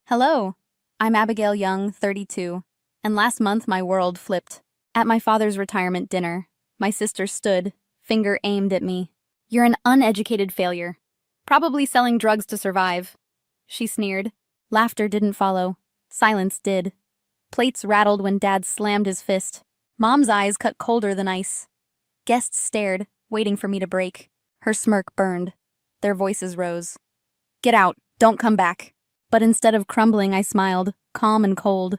Hello, I'm Abigail Young, 32, and last month my world flipped. At my father's retirement dinner, my sister stood, finger aimed at me. "You're an uneducated failure. Probably selling drugs to survive." She sneered. Laughter didn't follow. Silence did. Plates rattled when Dad slammed his fist. Mom's eyes cut colder than ice. Guests stared, waiting for me to break. Her smirk burned. Their voices rose. "Get out, don't come back." But instead of crumbling, I smiled, calm and cold.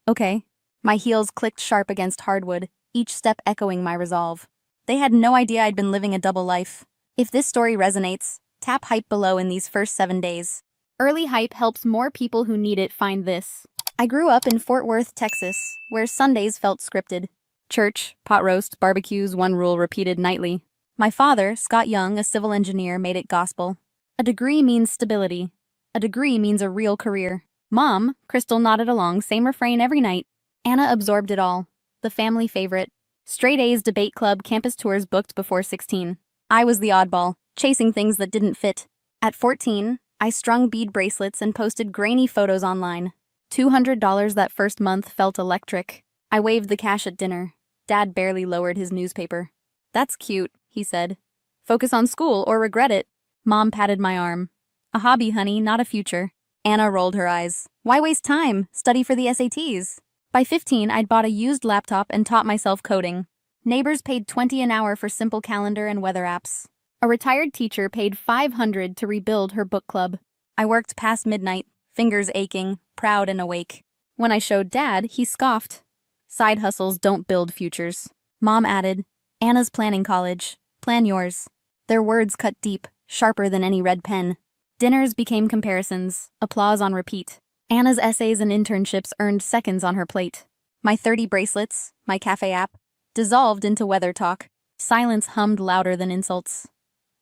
"Okay." My heels clicked sharp against hardwood, each step echoing my resolve. They had no idea I'd been living a double life. If this story resonates, tap hype below in these first 7 days. Early hype helps more people who need it find this. I grew up in Fort Worth, Texas, where Sundays felt scripted. Church, pot roast, barbecues, one rule repeated nightly. My father, Scott Young, a civil engineer, made it gospel. A degree means stability. A degree means a real career. Mom, Crystal, nodded along, same refrain every night. Anna absorbed it all. The family favorite. Straight A's, debate club, campus tours booked before 16. I was the oddball, chasing things that didn't fit. At 14, I strung bead bracelets and posted grainy photos online. $200 that first month felt electric. I waved the cash at dinner. Dad barely lowered his newspaper. "That's cute," he said. "Focus on school or regret it." Mom patted my arm. "A hobby, honey, not a future." Anna rolled her eyes. "Why waste time? Study for the SATs." By 15, I'd bought a used laptop and taught myself coding. Neighbors paid $20 an hour for simple calendar and weather apps. A retired teacher paid $500 to rebuild her book club. I worked past midnight, fingers aching, proud and awake. When I showed Dad, he scoffed. "Side hustles don't build futures." Mom added, "Anna's planning college. Plan yours." Their words cut deep, sharper than any red pen. Dinners became comparisons, applause on repeat. Anna's essays and internships earned seconds on her plate. My 30 bracelets, my cafe app, dissolved into weather talk. Silence hummed louder than insults.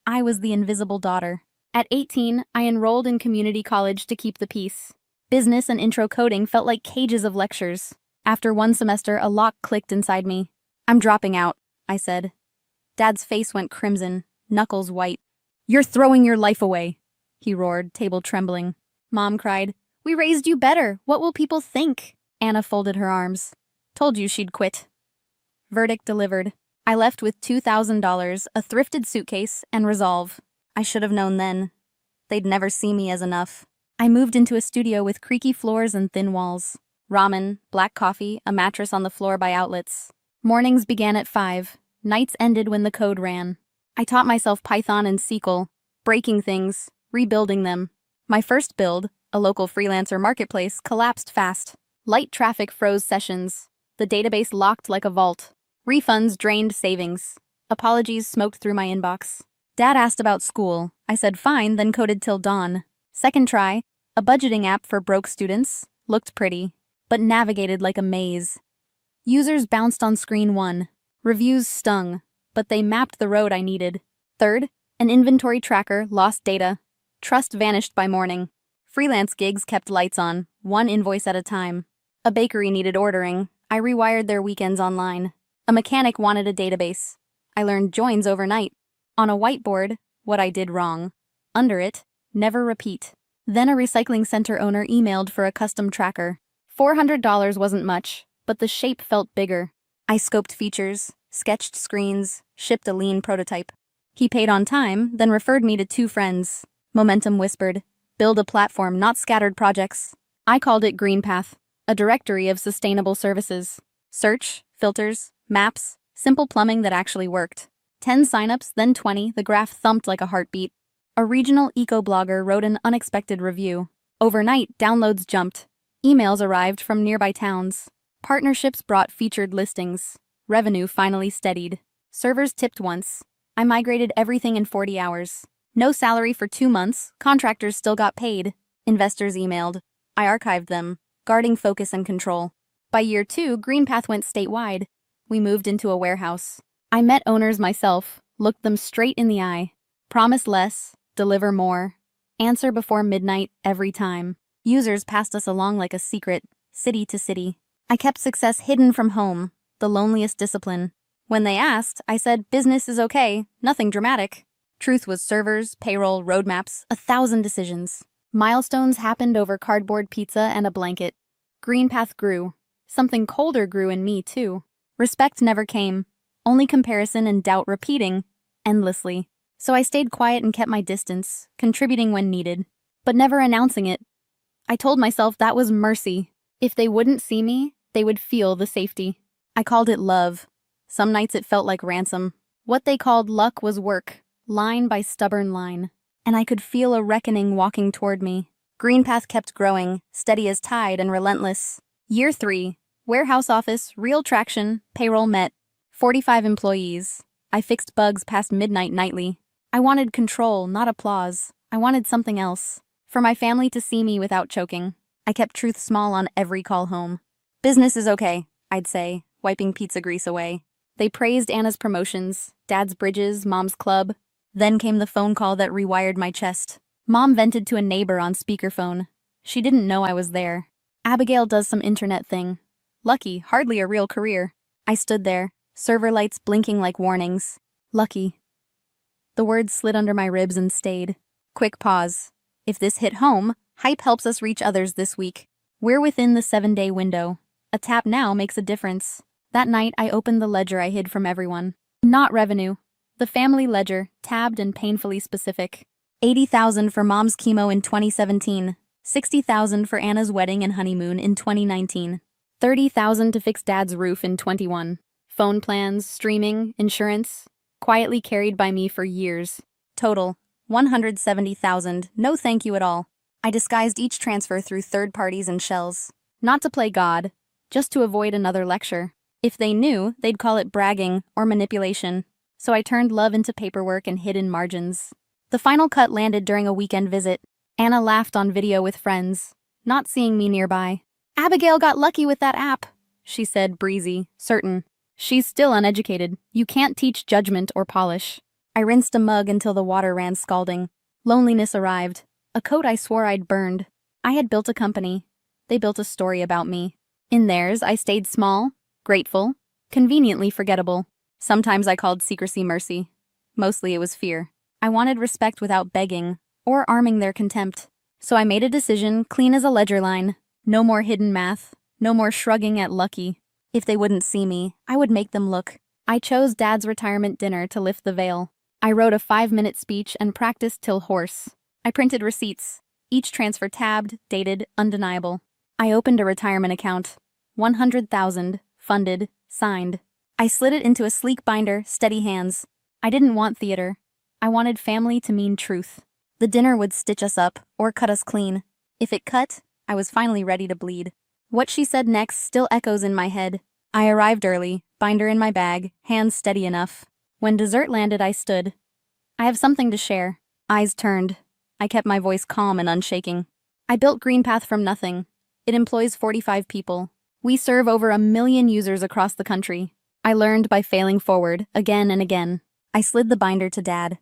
I was the invisible daughter. At 18, I enrolled in community college to keep the peace. Business and intro coding felt like cages of lectures. After one semester, a lock clicked inside me. "I'm dropping out," I said. Dad's face went crimson, knuckles white. "You're throwing your life away," he roared, table trembling. Mom cried, "We raised you better. What will people think?" Anna folded her arms. "Told you she'd quit." Verdict delivered. I left with $2,000, a thrifted suitcase, and resolve. I should have known then. They'd never see me as enough. I moved into a studio with creaky floors and thin walls. Ramen, black coffee, a mattress on the floor by outlets. Mornings began at 5. Nights ended when the code ran. I taught myself Python and SQL, breaking things, rebuilding them. My first build, a local freelancer marketplace, collapsed fast. Light traffic froze sessions. The database locked like a vault. Refunds drained savings. Apologies smoked through my inbox. Dad asked about school. I said fine, then coded till dawn. Second try, a budgeting app for broke students. Looked pretty, but navigated like a maze. Users bounced on screen 1. Reviews stung, but they mapped the road I needed. Third, an inventory tracker lost data. Trust vanished by morning. Freelance gigs kept lights on, one invoice at a time. A bakery needed ordering. I rewired their weekends online. A mechanic wanted a database. I learned joins overnight. On a whiteboard, what I did wrong. Under it, never repeat. Then a recycling center owner emailed for a custom tracker. $400 wasn't much, but the shape felt bigger. I scoped features, sketched screens, shipped a lean prototype. He paid on time, then referred me to 2 friends. Momentum whispered, "Build a platform, not scattered projects." I called it GreenPath, a directory of sustainable services. Search, filters, maps, simple plumbing that actually worked. 10 signups, then 20, the graph thumped like a heartbeat. A regional eco-blogger wrote an unexpected review. Overnight, downloads jumped. Emails arrived from nearby towns. Partnerships brought featured listings. Revenue finally steadied. Servers tipped once. I migrated everything in 40 hours. No salary for 2 months, contractors still got paid. Investors emailed. I archived them, guarding focus and control. By year 2, GreenPath went statewide. We moved into a warehouse. I met owners myself, looked them straight in the eye. Promise less, deliver more. Answer before midnight every time. Users passed us along like a secret, city to city. I kept success hidden from home, the loneliest discipline. When they asked, I said business is okay, nothing dramatic. Truth was servers, payroll, roadmaps, 1,000 decisions. Milestones happened over cardboard pizza and a blanket. Greenpath grew. Something colder grew in me, too. Respect never came. Only comparison and doubt repeating, endlessly. So I stayed quiet and kept my distance, contributing when needed, but never announcing it. I told myself that was mercy. If they wouldn't see me, they would feel the safety. I called it love. Some nights it felt like ransom. What they called luck was work, line by stubborn line. And I could feel a reckoning walking toward me. Greenpath kept growing, steady as tide and relentless. Year 3, warehouse office, real traction, payroll met. 45 employees. I fixed bugs past midnight nightly. I wanted control, not applause. I wanted something else. For my family to see me without choking. I kept truth small on every call home. Business is okay, I'd say, wiping pizza grease away. They praised Anna's promotions, Dad's bridges, Mom's club. Then came the phone call that rewired my chest. Mom vented to a neighbor on speakerphone. She didn't know I was there. Abigail does some internet thing. Lucky, hardly a real career. I stood there, server lights blinking like warnings. Lucky. The words slid under my ribs and stayed. Quick pause. If this hit home, hype helps us reach others this week. We're within the 7-day window. A tap now makes a difference. That night, I opened the ledger I hid from everyone. Not revenue. The family ledger, tabbed and painfully specific. $80,000 for Mom's chemo in 2017. $60,000 for Anna's wedding and honeymoon in 2019. $30,000 to fix Dad's roof in 21. Phone plans, streaming, insurance. Quietly carried by me for years. Total, $170,000. No thank you at all. I disguised each transfer through third parties and shells. Not to play God, just to avoid another lecture. If they knew, they'd call it bragging or manipulation. So I turned love into paperwork and hidden margins. The final cut landed during a weekend visit. Anna laughed on video with friends, not seeing me nearby. Abigail got lucky with that app, she said, breezy, certain. She's still uneducated. You can't teach judgment or polish. I rinsed a mug until the water ran scalding. Loneliness arrived. A coat I swore I'd burned. I had built a company. They built a story about me. In theirs, I stayed small, grateful, conveniently forgettable. Sometimes I called secrecy mercy. Mostly it was fear. I wanted respect without begging, or arming their contempt. So I made a decision, clean as a ledger line. No more hidden math. No more shrugging at lucky. If they wouldn't see me, I would make them look. I chose Dad's retirement dinner to lift the veil. I wrote a 5-minute speech and practiced till hoarse. I printed receipts. Each transfer tabbed, dated, undeniable. I opened a retirement account. 100,000, funded, signed. I slid it into a sleek binder, steady hands. I didn't want theater. I wanted family to mean truth. The dinner would stitch us up, or cut us clean. If it cut, I was finally ready to bleed. What she said next still echoes in my head. I arrived early, binder in my bag, hands steady enough. When dessert landed, I stood. I have something to share. Eyes turned. I kept my voice calm and unshaking. I built Greenpath from nothing. It employs 45 people. We serve over 1 million users across the country. I learned by failing forward, again and again. I slid the binder to Dad.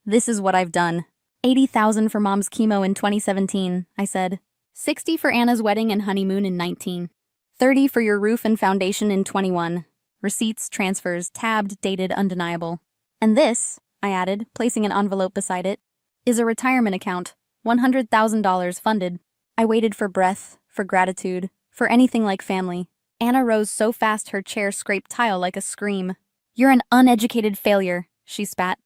This is what I've done. 80,000 for Mom's chemo in 2017, I said. 60 for Anna's wedding and honeymoon in 19. 30 for your roof and foundation in 21. Receipts, transfers, tabbed, dated, undeniable. And this, I added, placing an envelope beside it, is a retirement account, $100,000 funded. I waited for breath, for gratitude, for anything like family. Anna rose so fast her chair scraped tile like a scream. You're an uneducated failure, she spat.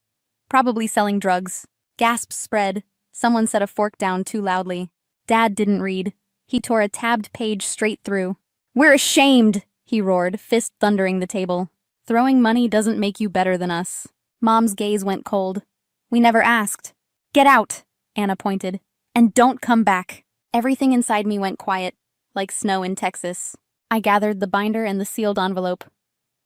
Probably selling drugs. Gasps spread. Someone set a fork down too loudly. Dad didn't read. He tore a tabbed page straight through. We're ashamed, he roared, fist thundering the table. Throwing money doesn't make you better than us. Mom's gaze went cold. We never asked. Get out, Anna pointed. And don't come back. Everything inside me went quiet, like snow in Texas. I gathered the binder and the sealed envelope.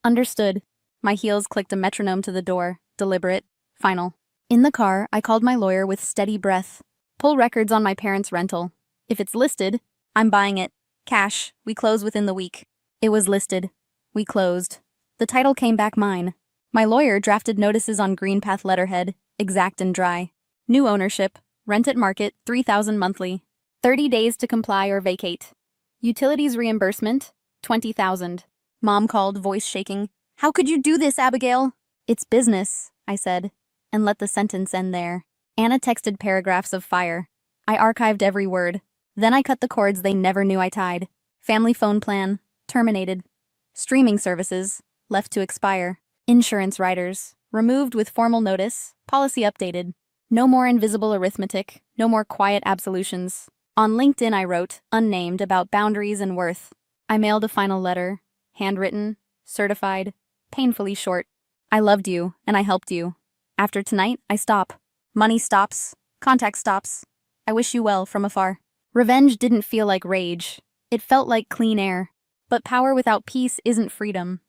Understood. My heels clicked a metronome to the door, deliberate, final. In the car, I called my lawyer with steady breath. Pull records on my parents' rental. If it's listed, I'm buying it. Cash, we close within the week. It was listed. We closed. The title came back mine. My lawyer drafted notices on Greenpath letterhead, exact and dry. New ownership, rent at market, $3,000 monthly. 30 days to comply or vacate. Utilities reimbursement, $20,000. Mom called, voice shaking. How could you do this, Abigail? It's business, I said, and let the sentence end there. Anna texted paragraphs of fire. I archived every word. Then I cut the cords they never knew I tied. Family phone plan, terminated. Streaming services, left to expire. Insurance riders, removed with formal notice, policy updated. No more invisible arithmetic, no more quiet absolutions. On LinkedIn I wrote, unnamed, about boundaries and worth. I mailed a final letter, handwritten, certified, painfully short. I loved you, and I helped you. After tonight, I stop. Money stops. Contact stops. I wish you well from afar. Revenge didn't feel like rage. It felt like clean air. But power without peace isn't freedom.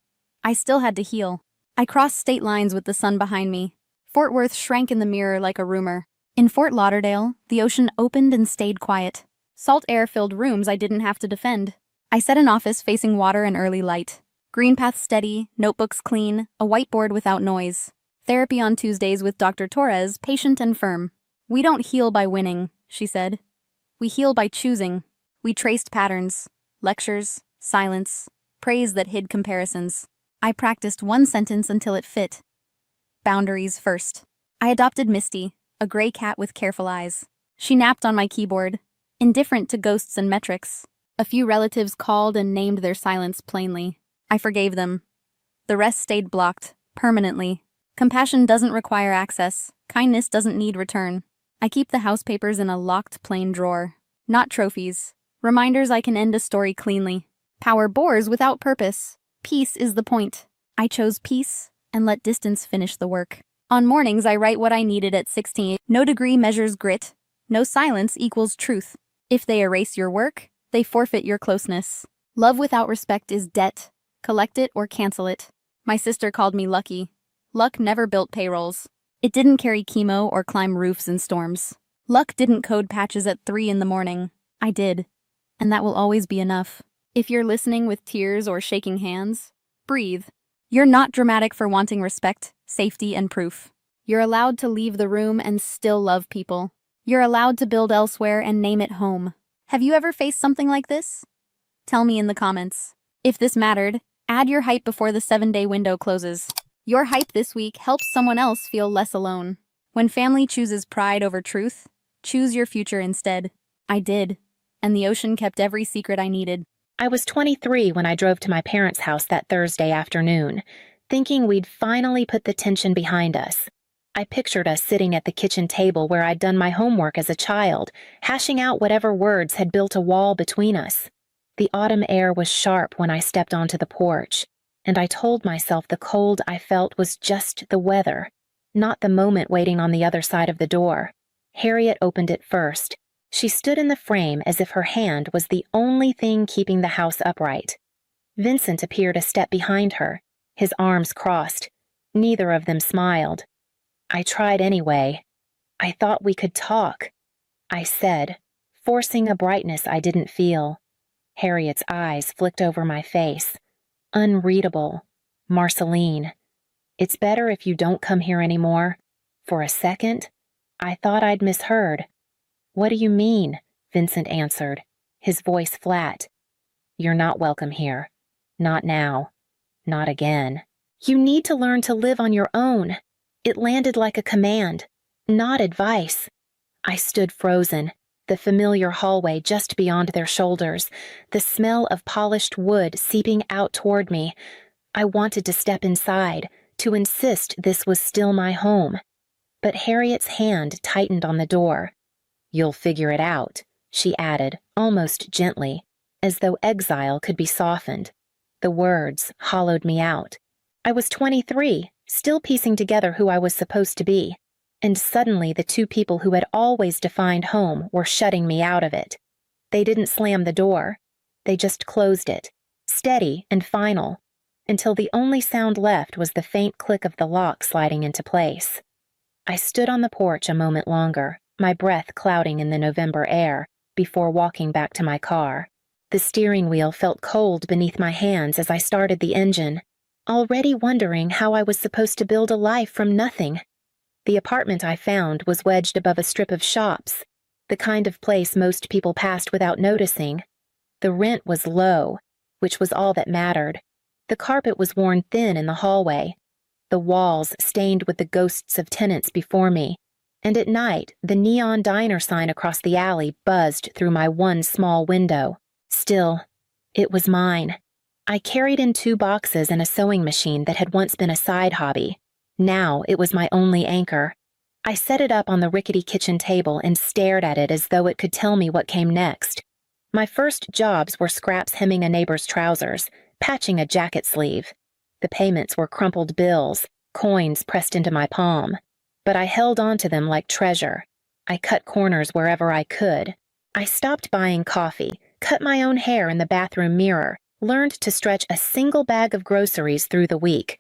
I still had to heal. I crossed state lines with the sun behind me. Fort Worth shrank in the mirror like a rumor. In Fort Lauderdale, the ocean opened and stayed quiet. Salt air filled rooms I didn't have to defend. I set an office facing water and early light. Green path steady, notebooks clean, a whiteboard without noise. Therapy on Tuesdays with Dr. Torres, patient and firm. We don't heal by winning, she said. We heal by choosing. We traced patterns, lectures, silence, praise that hid comparisons. I practiced one sentence until it fit. Boundaries first. I adopted Misty, a gray cat with careful eyes. She napped on my keyboard, indifferent to ghosts and metrics. A few relatives called and named their silence plainly. I forgave them. The rest stayed blocked, permanently. Compassion doesn't require access. Kindness doesn't need return. I keep the house papers in a locked plain drawer. Not trophies. Reminders I can end a story cleanly. Power bores without purpose. Peace is the point. I chose peace and let distance finish the work. On mornings I write what I needed at 16. No degree measures grit. No silence equals truth. If they erase your work, they forfeit your closeness. Love without respect is debt. Collect it or cancel it. My sister called me lucky. Luck never built payrolls. It didn't carry chemo or climb roofs in storms. Luck didn't code patches at 3 in the morning. I did. And that will always be enough. If you're listening with tears or shaking hands, breathe. You're not dramatic for wanting respect, safety, and proof. You're allowed to leave the room and still love people. You're allowed to build elsewhere and name it home. Have you ever faced something like this? Tell me in the comments. If this mattered, add your hype before the 7-day window closes. Your hype this week helps someone else feel less alone. When family chooses pride over truth, choose your future instead. I did, and the ocean kept every secret I needed. I was 23 when I drove to my parents' house that Thursday afternoon, thinking we'd finally put the tension behind us. I pictured us sitting at the kitchen table where I'd done my homework as a child, hashing out whatever words had built a wall between us. The autumn air was sharp when I stepped onto the porch, and I told myself the cold I felt was just the weather, not the moment waiting on the other side of the door. Harriet opened it first. She stood in the frame as if her hand was the only thing keeping the house upright. Vincent appeared a step behind her, his arms crossed. Neither of them smiled. I tried anyway. I thought we could talk, I said, forcing a brightness I didn't feel. Harriet's eyes flicked over my face. Unreadable. Marceline. It's better if you don't come here anymore. For a second, I thought I'd misheard. What do you mean? Vincent answered, his voice flat. You're not welcome here. Not now. Not again. You need to learn to live on your own. It landed like a command, not advice. I stood frozen, the familiar hallway just beyond their shoulders, the smell of polished wood seeping out toward me. I wanted to step inside, to insist this was still my home. But Harriet's hand tightened on the door. You'll figure it out, she added, almost gently, as though exile could be softened. The words hollowed me out. I was 23, still piecing together who I was supposed to be, and suddenly the two people who had always defined home were shutting me out of it. They didn't slam the door. They just closed it, steady and final, until the only sound left was the faint click of the lock sliding into place. I stood on the porch a moment longer, my breath clouding in the November air, before walking back to my car. The steering wheel felt cold beneath my hands as I started the engine, already wondering how I was supposed to build a life from nothing. The apartment I found was wedged above a strip of shops, the kind of place most people passed without noticing. The rent was low, which was all that mattered. The carpet was worn thin in the hallway, the walls stained with the ghosts of tenants before me. And at night, the neon diner sign across the alley buzzed through my one small window. Still, it was mine. I carried in 2 boxes and a sewing machine that had once been a side hobby. Now it was my only anchor. I set it up on the rickety kitchen table and stared at it as though it could tell me what came next. My first jobs were scraps hemming a neighbor's trousers, patching a jacket sleeve. The payments were crumpled bills, coins pressed into my palm. But I held on to them like treasure. I cut corners wherever I could. I stopped buying coffee, cut my own hair in the bathroom mirror, learned to stretch a single bag of groceries through the week.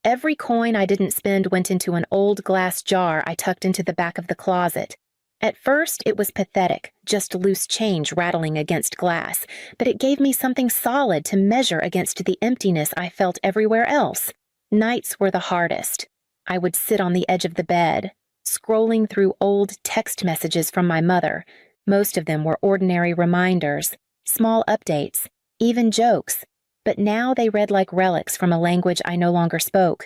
Every coin I didn't spend went into an old glass jar I tucked into the back of the closet. At first, it was pathetic, just loose change rattling against glass, but it gave me something solid to measure against the emptiness I felt everywhere else. Nights were the hardest. I would sit on the edge of the bed, scrolling through old text messages from my mother. Most of them were ordinary reminders, small updates, even jokes, but now they read like relics from a language I no longer spoke.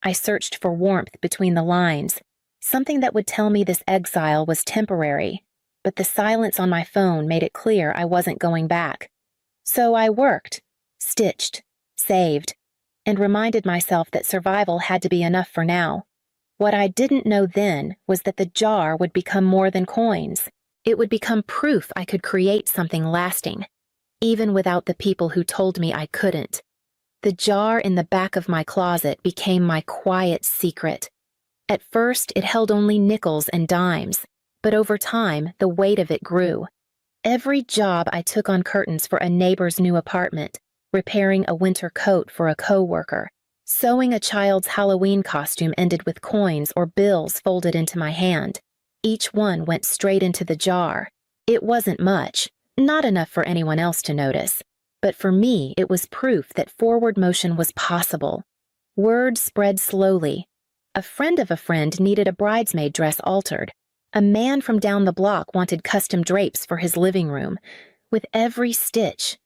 I searched for warmth between the lines, something that would tell me this exile was temporary, but the silence on my phone made it clear I wasn't going back. So I worked, stitched, saved, and reminded myself that survival had to be enough for now. What I didn't know then was that the jar would become more than coins. It would become proof I could create something lasting, even without the people who told me I couldn't. The jar in the back of my closet became my quiet secret. At first, it held only nickels and dimes, but over time, the weight of it grew. Every job I took on curtains for a neighbor's new apartment, repairing a winter coat for a coworker, sewing a child's Halloween costume ended with coins or bills folded into my hand. Each one went straight into the jar. It wasn't much, not enough for anyone else to notice, but for me it was proof that forward motion was possible. Word spread slowly. A friend of a friend needed a bridesmaid dress altered. A man from down the block wanted custom drapes for his living room. With every stitch,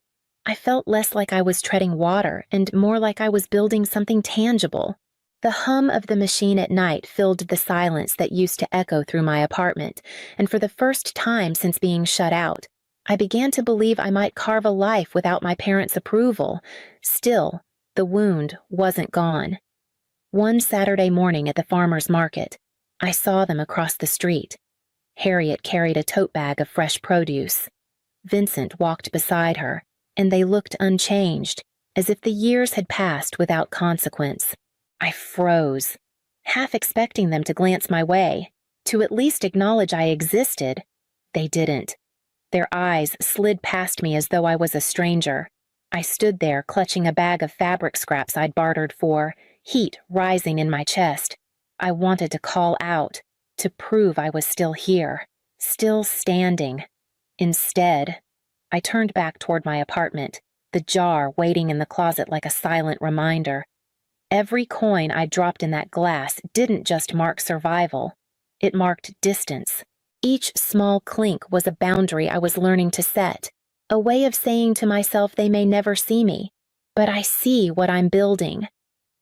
I felt less like I was treading water and more like I was building something tangible. The hum of the machine at night filled the silence that used to echo through my apartment, and for the first time since being shut out, I began to believe I might carve a life without my parents' approval. Still, the wound wasn't gone. One Saturday morning at the farmer's market, I saw them across the street. Harriet carried a tote bag of fresh produce. Vincent walked beside her, and they looked unchanged, as if the years had passed without consequence. I froze, half expecting them to glance my way, to at least acknowledge I existed. They didn't. Their eyes slid past me as though I was a stranger. I stood there clutching a bag of fabric scraps I'd bartered for, heat rising in my chest. I wanted to call out, to prove I was still here, still standing. Instead, I turned back toward my apartment, the jar waiting in the closet like a silent reminder. Every coin I dropped in that glass didn't just mark survival. It marked distance. Each small clink was a boundary I was learning to set, a way of saying to myself they may never see me, but I see what I'm building.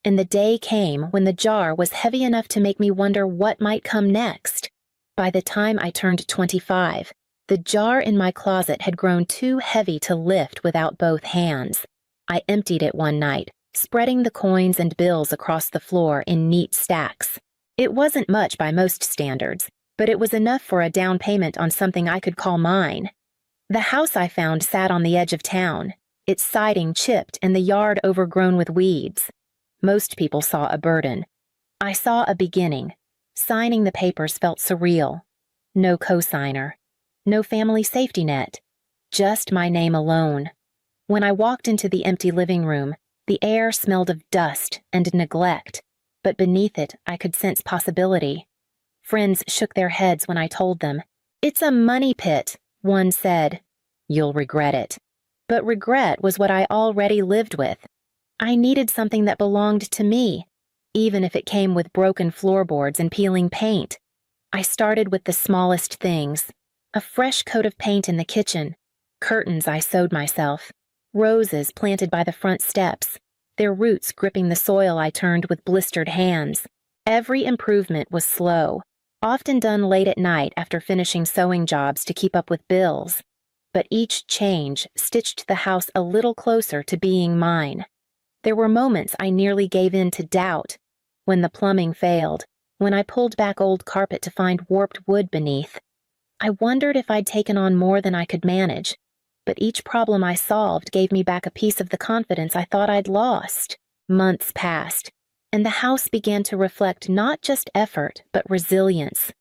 And the day came when the jar was heavy enough to make me wonder what might come next. By the time I turned 25, the jar in my closet had grown too heavy to lift without both hands. I emptied it one night, spreading the coins and bills across the floor in neat stacks. It wasn't much by most standards, but it was enough for a down payment on something I could call mine. The house I found sat on the edge of town, its siding chipped and the yard overgrown with weeds. Most people saw a burden. I saw a beginning. Signing the papers felt surreal. No cosigner. No family safety net. Just my name alone. When I walked into the empty living room, the air smelled of dust and neglect, but beneath it I could sense possibility. Friends shook their heads when I told them. "It's a money pit," one said. "You'll regret it." But regret was what I already lived with. I needed something that belonged to me, even if it came with broken floorboards and peeling paint. I started with the smallest things. A fresh coat of paint in the kitchen, curtains I sewed myself, roses planted by the front steps, their roots gripping the soil I turned with blistered hands. Every improvement was slow. often done late at night after finishing sewing jobs to keep up with bills. But each change stitched the house a little closer to being mine. There were moments I nearly gave in to doubt, when the plumbing failed, when I pulled back old carpet to find warped wood beneath. I wondered if I'd taken on more than I could manage, but each problem I solved gave me back a piece of the confidence I thought I'd lost. Months passed, and the house began to reflect not just effort, but resilience.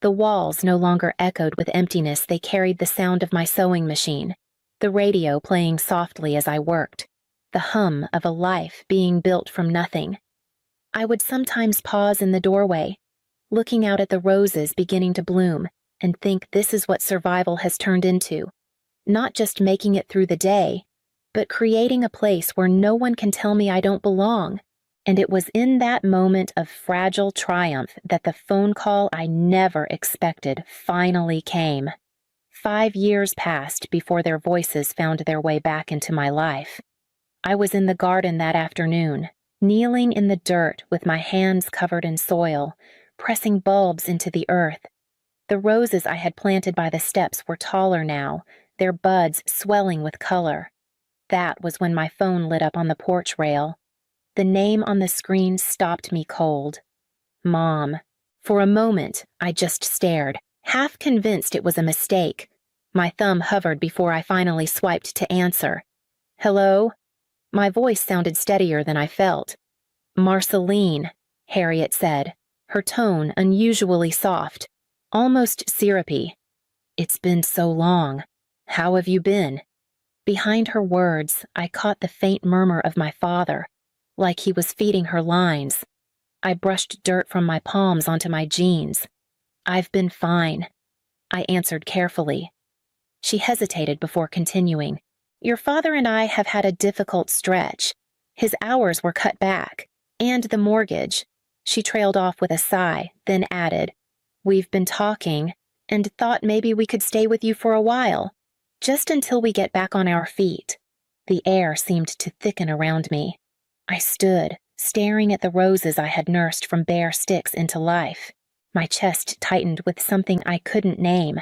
The walls no longer echoed with emptiness, they carried the sound of my sewing machine, the radio playing softly as I worked, the hum of a life being built from nothing. I would sometimes pause in the doorway, looking out at the roses beginning to bloom, and think this is what survival has turned into. Not just making it through the day, but creating a place where no one can tell me I don't belong. And it was in that moment of fragile triumph that the phone call I never expected finally came. 5 years passed before their voices found their way back into my life. I was in the garden that afternoon, kneeling in the dirt with my hands covered in soil, pressing bulbs into the earth. The roses I had planted by the steps were taller now, their buds swelling with color. That was when my phone lit up on the porch rail. The name on the screen stopped me cold. Mom. For a moment, I just stared, half convinced it was a mistake. My thumb hovered before I finally swiped to answer. Hello? My voice sounded steadier than I felt. Marceline, Harriet said, her tone unusually soft, almost syrupy. It's been so long. How have you been? Behind her words, I caught the faint murmur of my father, like he was feeding her lines. I brushed dirt from my palms onto my jeans. I've been fine, I answered carefully. She hesitated before continuing. Your father and I have had a difficult stretch. His hours were cut back, and the mortgage. She trailed off with a sigh, then added, We've been talking, and thought maybe we could stay with you for a while, just until we get back on our feet. The air seemed to thicken around me. I stood, staring at the roses I had nursed from bare sticks into life. My chest tightened with something I couldn't name.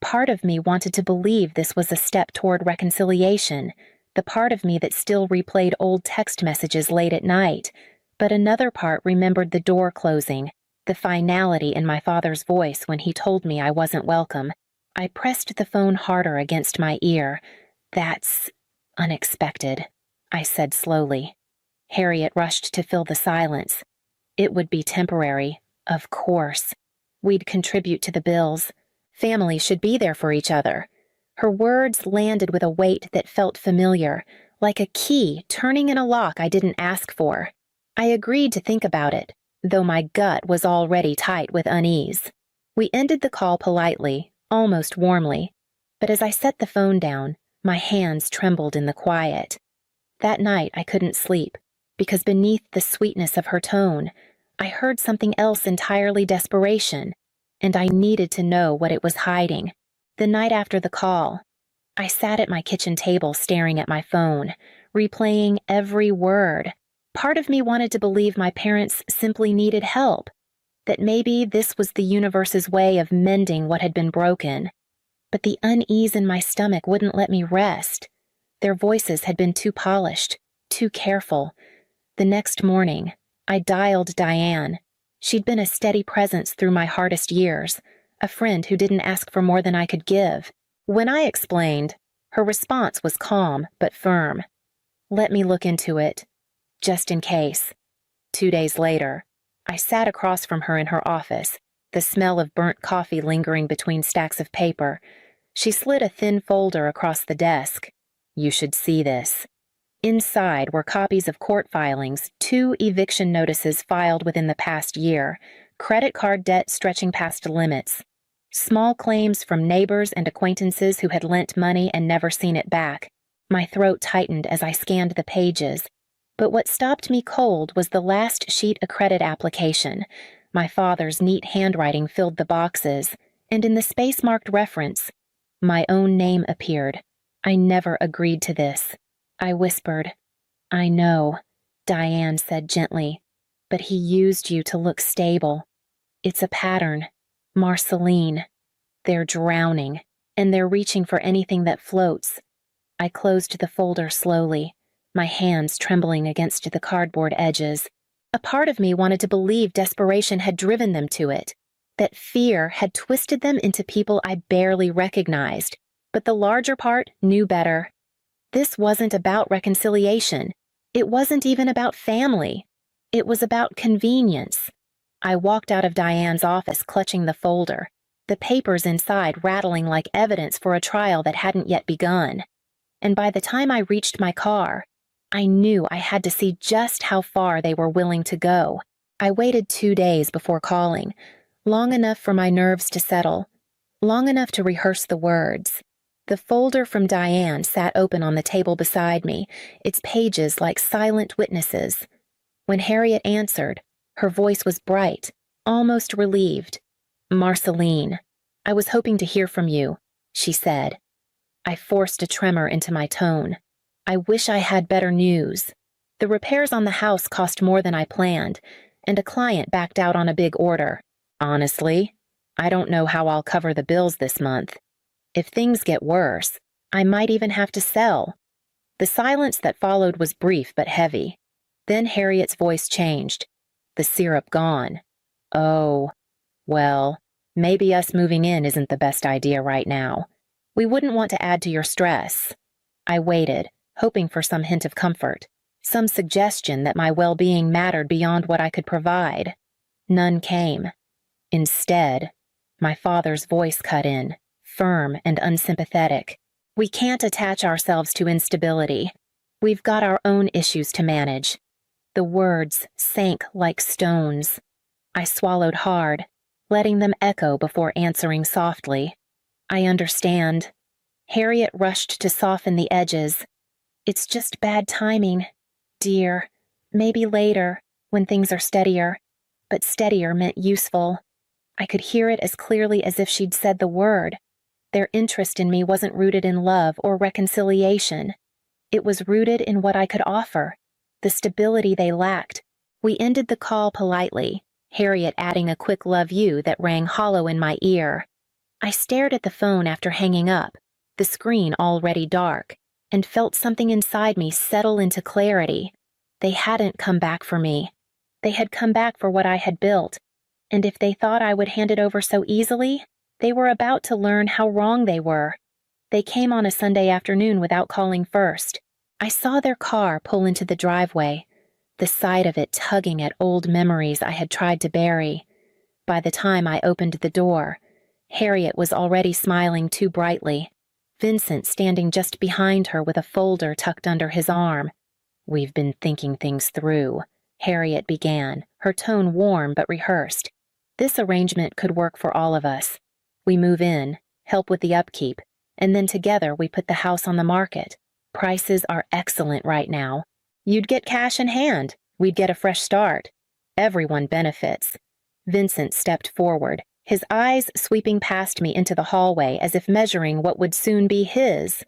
Part of me wanted to believe this was a step toward reconciliation, the part of me that still replayed old text messages late at night, but another part remembered the door closing, the finality in my father's voice when he told me I wasn't welcome. I pressed the phone harder against my ear. That's unexpected, I said slowly. Harriet rushed to fill the silence. It would be temporary, of course. We'd contribute to the bills. Family should be there for each other. Her words landed with a weight that felt familiar, like a key turning in a lock I didn't ask for. I agreed to think about it, though my gut was already tight with unease. We ended the call politely, almost warmly, but as I set the phone down, my hands trembled in the quiet. That night I couldn't sleep, because beneath the sweetness of her tone, I heard something else entirely desperation, and I needed to know what it was hiding. The night after the call, I sat at my kitchen table staring at my phone, replaying every word. Part of me wanted to believe my parents simply needed help, that maybe this was the universe's way of mending what had been broken. But the unease in my stomach wouldn't let me rest. Their voices had been too polished, too careful. The next morning, I dialed Diane. She'd been a steady presence through my hardest years, a friend who didn't ask for more than I could give. When I explained, her response was calm but firm. Let me look into it, just in case. 2 days later, I sat across from her in her office, the smell of burnt coffee lingering between stacks of paper. She slid a thin folder across the desk. You should see this. Inside were copies of court filings, 2 eviction notices filed within the past year, credit card debt stretching past limits, small claims from neighbors and acquaintances who had lent money and never seen it back. My throat tightened as I scanned the pages, but what stopped me cold was the last sheet of credit application. My father's neat handwriting filled the boxes, and in the space-marked reference, my own name appeared. I never agreed to this. I whispered, I know, Diane said gently, but he used you to look stable. It's a pattern. Marceline. They're drowning, and they're reaching for anything that floats. I closed the folder slowly, my hands trembling against the cardboard edges. A part of me wanted to believe desperation had driven them to it, that fear had twisted them into people I barely recognized, but the larger part knew better. This wasn't about reconciliation. It wasn't even about family. It was about convenience. I walked out of Diane's office clutching the folder, the papers inside rattling like evidence for a trial that hadn't yet begun. And by the time I reached my car, I knew I had to see just how far they were willing to go. I waited 2 days before calling, long enough for my nerves to settle, long enough to rehearse the words. The folder from Diane sat open on the table beside me, its pages like silent witnesses. When Harriet answered, her voice was bright, almost relieved. "Marceline, I was hoping to hear from you," she said. I forced a tremor into my tone. I wish I had better news. The repairs on the house cost more than I planned, and a client backed out on a big order. Honestly, I don't know how I'll cover the bills this month. If things get worse, I might even have to sell. The silence that followed was brief but heavy. Then Harriet's voice changed. The syrup gone. Oh, well, maybe us moving in isn't the best idea right now. We wouldn't want to add to your stress. I waited, hoping for some hint of comfort, some suggestion that my well-being mattered beyond what I could provide. None came. Instead, my father's voice cut in, firm and unsympathetic. "We can't attach ourselves to instability. We've got our own issues to manage." The words sank like stones. I swallowed hard, letting them echo before answering softly. "I understand." Harriet rushed to soften the edges. "It's just bad timing, dear. Maybe later, when things are steadier." But steadier meant useful. I could hear it as clearly as if she'd said the word. Their interest in me wasn't rooted in love or reconciliation. It was rooted in what I could offer, the stability they lacked. We ended the call politely, Harriet adding a quick "love you" that rang hollow in my ear. I stared at the phone after hanging up, the screen already dark, and felt something inside me settle into clarity. They hadn't come back for me. They had come back for what I had built, and if they thought I would hand it over so easily, they were about to learn how wrong they were. They came on a Sunday afternoon without calling first. I saw their car pull into the driveway, the sight of it tugging at old memories I had tried to bury. By the time I opened the door, Harriet was already smiling too brightly, Vincent standing just behind her with a folder tucked under his arm. "We've been thinking things through," Harriet began, her tone warm but rehearsed. "This arrangement could work for all of us. We move in, help with the upkeep, and then together we put the house on the market. Prices are excellent right now. You'd get cash in hand. We'd get a fresh start. Everyone benefits." Vincent stepped forward, his eyes sweeping past me into the hallway as if measuring what would soon be his.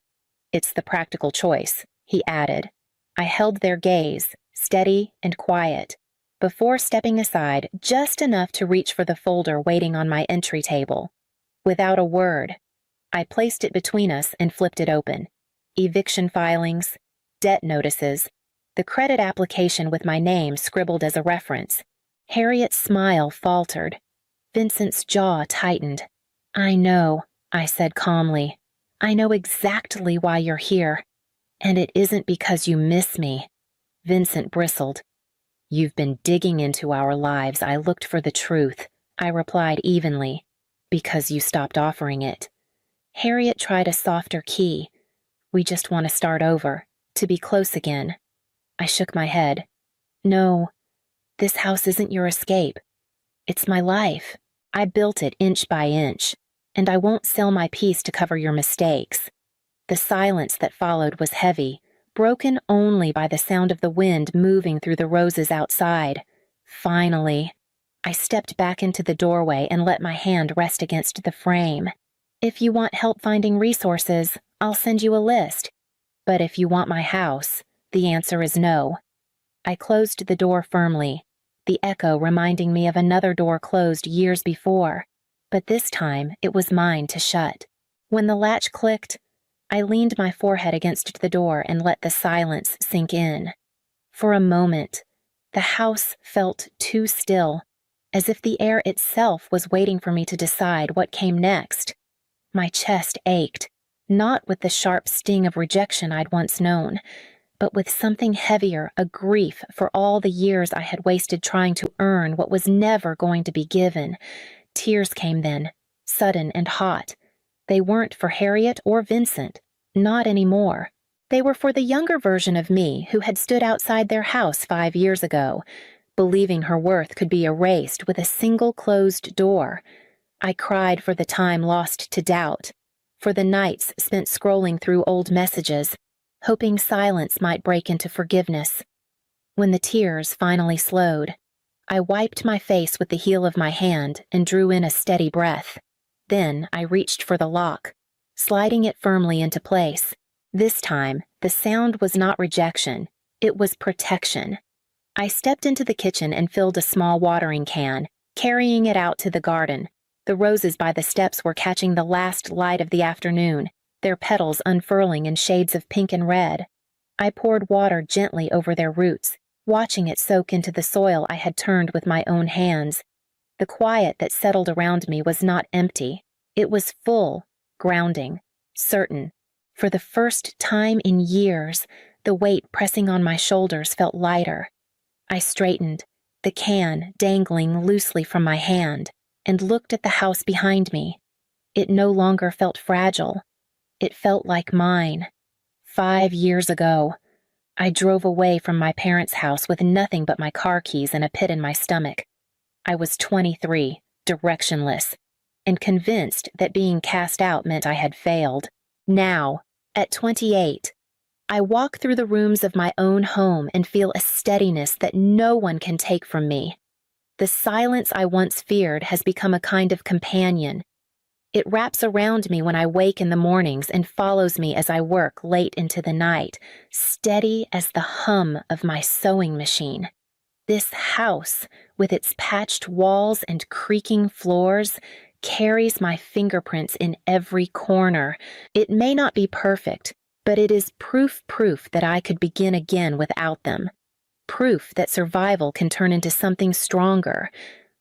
"It's the practical choice," he added. I held their gaze, steady and quiet, before stepping aside just enough to reach for the folder waiting on my entry table. Without a word, I placed it between us and flipped it open. Eviction filings, debt notices, the credit application with my name scribbled as a reference. Harriet's smile faltered. Vincent's jaw tightened. "I know," I said calmly. "I know exactly why you're here. And it isn't because you miss me." Vincent bristled. "You've been digging into our lives. I looked for the truth," I replied evenly. "Because you stopped offering it." Harriet tried a softer key. "We just want to start over, to be close again." I shook my head. "No, this house isn't your escape. It's my life. I built it inch by inch, and I won't sell my piece to cover your mistakes." The silence that followed was heavy, broken only by the sound of the wind moving through the roses outside. Finally, I stepped back into the doorway and let my hand rest against the frame. "If you want help finding resources, I'll send you a list. But if you want my house, the answer is no." I closed the door firmly, the echo reminding me of another door closed years before. but this time it was mine to shut. When the latch clicked, I leaned my forehead against the door and let the silence sink in. For a moment, the house felt too still, as if the air itself was waiting for me to decide what came next. My chest ached, not with the sharp sting of rejection I'd once known, but with something heavier, a grief for all the years I had wasted trying to earn what was never going to be given. Tears came then, sudden and hot. They weren't for Harriet or Vincent, not anymore. They were for the younger version of me who had stood outside their house 5 years ago, believing her worth could be erased with a single closed door. I cried for the time lost to doubt, for the nights spent scrolling through old messages, hoping silence might break into forgiveness. When the tears finally slowed, I wiped my face with the heel of my hand and drew in a steady breath. Then I reached for the lock, sliding it firmly into place. This time, the sound was not rejection, it was protection. I stepped into the kitchen and filled a small watering can, carrying it out to the garden. The roses by the steps were catching the last light of the afternoon, their petals unfurling in shades of pink and red. I poured water gently over their roots, watching it soak into the soil I had turned with my own hands. The quiet that settled around me was not empty. It was full, grounding, certain. For the first time in years, the weight pressing on my shoulders felt lighter. I straightened, the can dangling loosely from my hand, and looked at the house behind me. It no longer felt fragile. It felt like mine. 5 years ago, I drove away from my parents' house with nothing but my car keys and a pit in my stomach. I was 23, directionless, and convinced that being cast out meant I had failed. Now, at 28, I walk through the rooms of my own home and feel a steadiness that no one can take from me. The silence I once feared has become a kind of companion. It wraps around me when I wake in the mornings and follows me as I work late into the night, steady as the hum of my sewing machine. This house, with its patched walls and creaking floors, carries my fingerprints in every corner. It may not be perfect, but it is proof that I could begin again without them. Proof that survival can turn into something stronger.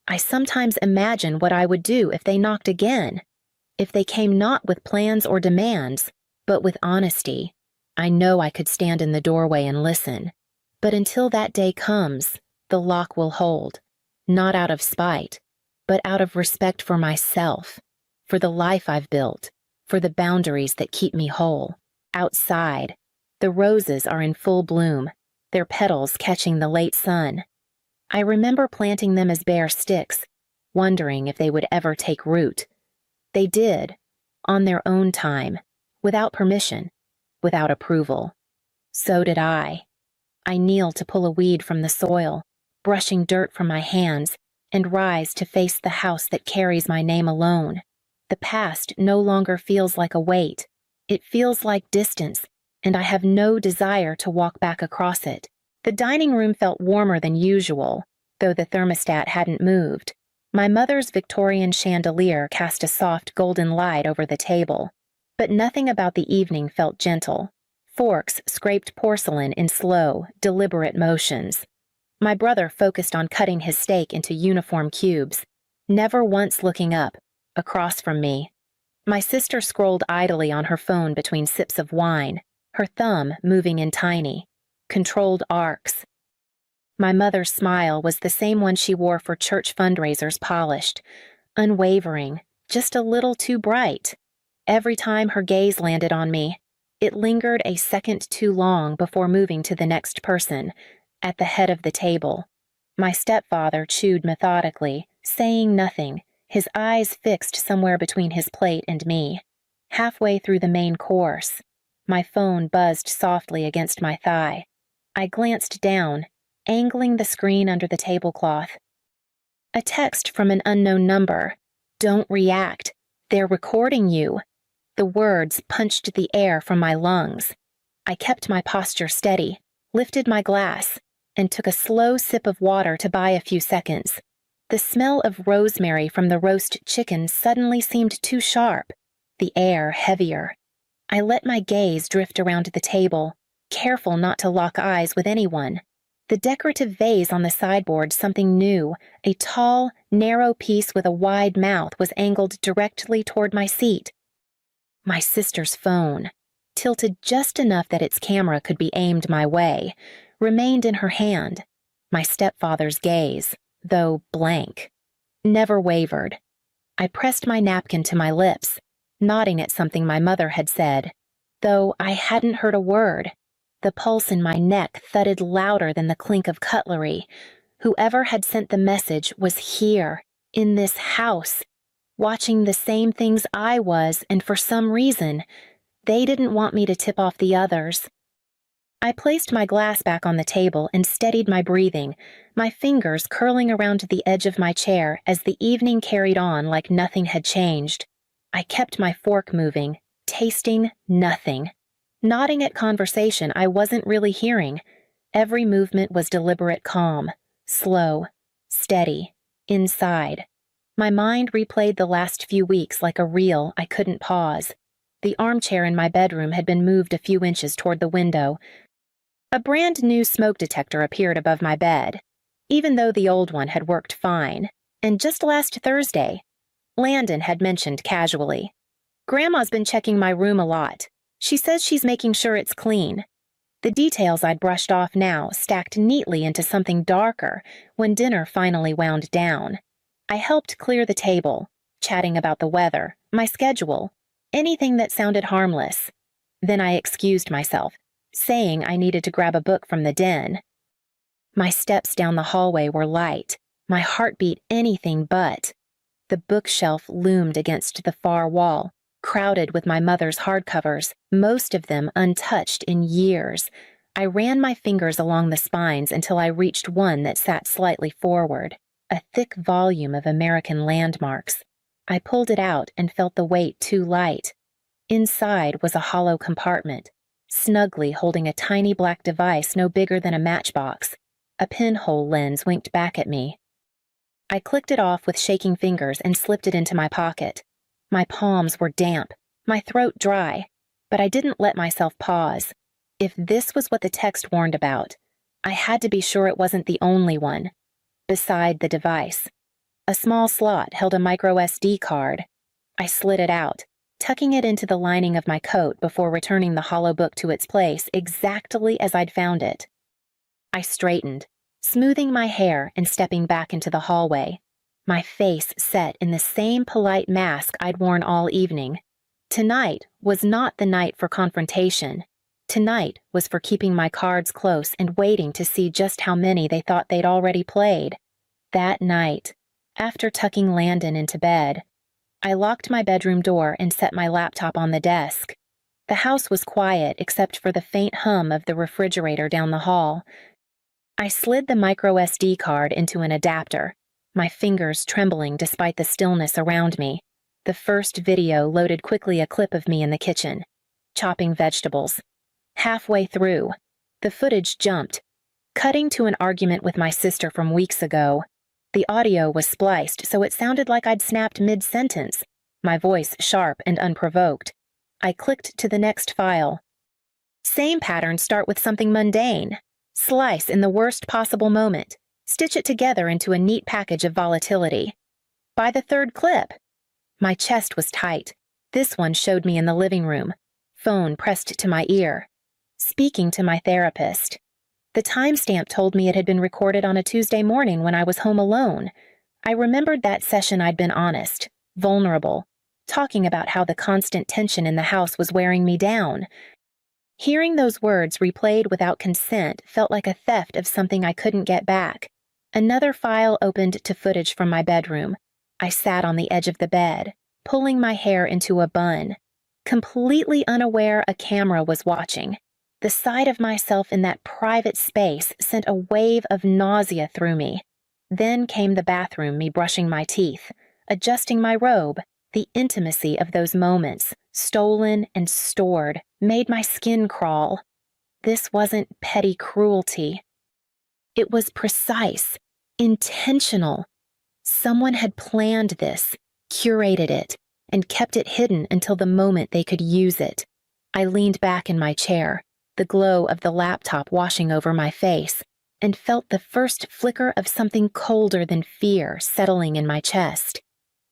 I sometimes imagine what I would do if they knocked again. If they came not with plans or demands, but with honesty. I know I could stand in the doorway and listen. But until that day comes, the lock will hold. Not out of spite, but out of respect for myself, for the life I've built, for the boundaries that keep me whole. Outside, the roses are in full bloom, their petals catching the late sun. I remember planting them as bare sticks, wondering if they would ever take root. They did, on their own time, without permission, without approval. So did I. I kneel to pull a weed from the soil, brushing dirt from my hands, and rise to face the house that carries my name alone. The past no longer feels like a weight. It feels like distance, and I have no desire to walk back across it. The dining room felt warmer than usual, though the thermostat hadn't moved. My mother's Victorian chandelier cast a soft golden light over the table, but nothing about the evening felt gentle. Forks scraped porcelain in slow, deliberate motions. My brother focused on cutting his steak into uniform cubes, never once looking up, across from me. My sister scrolled idly on her phone between sips of wine, her thumb moving in tiny, controlled arcs. My mother's smile was the same one she wore for church fundraisers, polished, unwavering, just a little too bright. Every time her gaze landed on me, it lingered a second too long before moving to the next person, at the head of the table. My stepfather chewed methodically, saying nothing, his eyes fixed somewhere between his plate and me. Halfway through the main course, my phone buzzed softly against my thigh. I glanced down, angling the screen under the tablecloth. A text from an unknown number. "Don't react. They're recording you." The words punched the air from my lungs. I kept my posture steady, lifted my glass, and took a slow sip of water to buy a few seconds. The smell of rosemary from the roast chicken suddenly seemed too sharp, the air heavier. I let my gaze drift around the table, careful not to lock eyes with anyone. The decorative vase on the sideboard, something new, a tall, narrow piece with a wide mouth, was angled directly toward my seat. My sister's phone, tilted just enough that its camera could be aimed my way, remained in her hand. My stepfather's gaze, though blank, never wavered. I pressed my napkin to my lips, nodding at something my mother had said, though I hadn't heard a word. The pulse in my neck thudded louder than the clink of cutlery. Whoever had sent the message was here, in this house, watching the same things I was, and for some reason, they didn't want me to tip off the others. I placed my glass back on the table and steadied my breathing, my fingers curling around the edge of my chair as the evening carried on like nothing had changed. I kept my fork moving, tasting nothing. Nodding at conversation I wasn't really hearing. Every movement was deliberate calm, slow, steady, inside. My mind replayed the last few weeks like a reel I couldn't pause. The armchair in my bedroom had been moved a few inches toward the window. A brand new smoke detector appeared above my bed, even though the old one had worked fine. And just last Thursday, Landon had mentioned casually, "Grandma's been checking my room a lot. She says she's making sure it's clean." The details I'd brushed off now stacked neatly into something darker when dinner finally wound down. I helped clear the table, chatting about the weather, my schedule, anything that sounded harmless. Then I excused myself, saying I needed to grab a book from the den. My steps down the hallway were light, my heartbeat anything but. The bookshelf loomed against the far wall, crowded with my mother's hardcovers, most of them untouched in years. I ran my fingers along the spines until I reached one that sat slightly forward, a thick volume of American landmarks. I pulled it out and felt the weight too light. Inside was a hollow compartment, snugly holding a tiny black device no bigger than a matchbox. A pinhole lens winked back at me. I clicked it off with shaking fingers and slipped it into my pocket. My palms were damp, my throat dry, but I didn't let myself pause. If this was what the text warned about, I had to be sure it wasn't the only one. Beside the device, a small slot held a micro SD card. I slid it out, tucking it into the lining of my coat before returning the hollow book to its place exactly as I'd found it. I straightened, smoothing my hair and stepping back into the hallway, my face set in the same polite mask I'd worn all evening. Tonight was not the night for confrontation. Tonight was for keeping my cards close and waiting to see just how many they thought they'd already played. That night, after tucking Landon into bed, I locked my bedroom door and set my laptop on the desk. The house was quiet except for the faint hum of the refrigerator down the hall. I slid the micro SD card into an adapter, my fingers trembling despite the stillness around me. The first video loaded quickly a clip of me in the kitchen, chopping vegetables. Halfway through, the footage jumped, cutting to an argument with my sister from weeks ago. The audio was spliced so it sounded like I'd snapped mid-sentence, my voice sharp and unprovoked. I clicked to the next file. Same patterns start with something mundane. Slice in the worst possible moment. Stitch it together into a neat package of volatility. By the third clip, my chest was tight. This one showed me in the living room, phone pressed to my ear, speaking to my therapist. The timestamp told me it had been recorded on a Tuesday morning when I was home alone. I remembered that session I'd been honest, vulnerable, talking about how the constant tension in the house was wearing me down. Hearing those words replayed without consent felt like a theft of something I couldn't get back. Another file opened to footage from my bedroom. I sat on the edge of the bed, pulling my hair into a bun, completely unaware a camera was watching. The sight of myself in that private space sent a wave of nausea through me. Then came the bathroom, me brushing my teeth, adjusting my robe. The intimacy of those moments, stolen and stored, made my skin crawl. This wasn't petty cruelty. It was precise, intentional. Someone had planned this, curated it, and kept it hidden until the moment they could use it. I leaned back in my chair, the glow of the laptop washing over my face, and felt the first flicker of something colder than fear settling in my chest.